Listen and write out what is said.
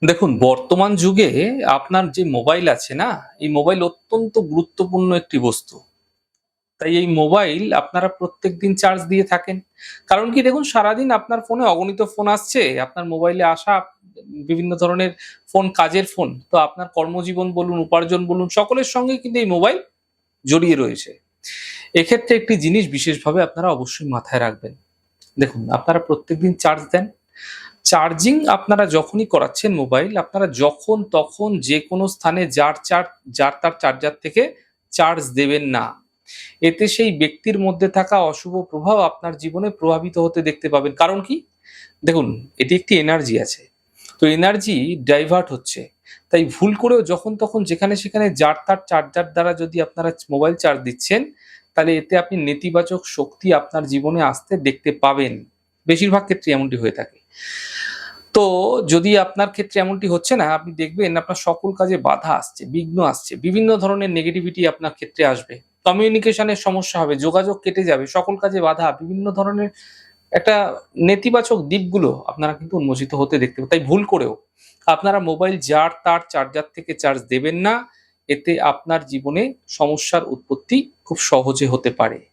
দেখুন, বর্তমান যুগে আপনার যে মোবাইল আছে না, এই মোবাইল অত্যন্ত গুরুত্বপূর্ণ একটি বস্তু। তাই এই মোবাইল আপনারা প্রত্যেকদিন চার্জ দিয়ে থাকেন। কারণ কি দেখুন, সারাদিন আপনার ফোনে অগণিত ফোন আসছে। আপনার মোবাইলে আসা বিভিন্ন ধরনের ফোন কাজের ফোন। তো আপনার কর্মজীবন বলুন, উপার্জন বলুন, সকলের সঙ্গেই কিন্তু এই মোবাইল জড়িয়ে রয়েছে। এক্ষেত্রে একটি জিনিস বিশেষভাবে আপনারা অবশ্যই মাথায় রাখবেন। দেখুন, আপনারা প্রত্যেকদিন চার্জ দেন। চার্জিং আপনারা যখনই করাচ্ছেন মোবাইল, আপনারা যখন তখন যেকোনো স্থানে যার তার চার্জার থেকে চার্জ দেবেন না। এতে সেই ব্যক্তির মধ্যে থাকা অশুভ প্রভাব আপনার জীবনে প্রভাবিত হতে দেখতে পাবেন। কারণ কি? দেখুন, এটি একটি এনার্জি আছে। তো এনার্জি ডাইভার্ট হচ্ছে। তাই ভুল করেও যখন তখন যেখানে সেখানে যার তার চার্জার দ্বারা যদি আপনারা মোবাইল চার্জ দিচ্ছেন, তাহলে এতে আপনি নেতিবাচক শক্তি আপনার জীবনে আসতে দেখতে পাবেন। বেশিরভাগ ক্ষেত্রে এমনটি হয়ে থাকে। তো যদি আপনার ক্ষেত্রে এমনটি হচ্ছে না, আপনি দেখবেন আপনার সকল কাজে বাধা আসছে, বিঘ্ন আসছে। বিভিন্ন ধরনের নেগেটিভিটি আপনার ক্ষেত্রে আসবে। কমিউনিকেশন এর সমস্যা হবে, যোগাযোগ কেটে যাবে, সকল কাজে বাধা, বিভিন্ন ধরনের একটা নেতিবাচক দিকগুলো আপনারা কিন্তু উন্মোচিত হতে দেখতে পাবেন। তাই ভুল করেও আপনারা মোবাইল যার তার চার্জার থেকে চার্জ দেবেন না। এতে আপনার জীবনে সমস্যার উৎপত্তি খুব সহজে হতে পারে।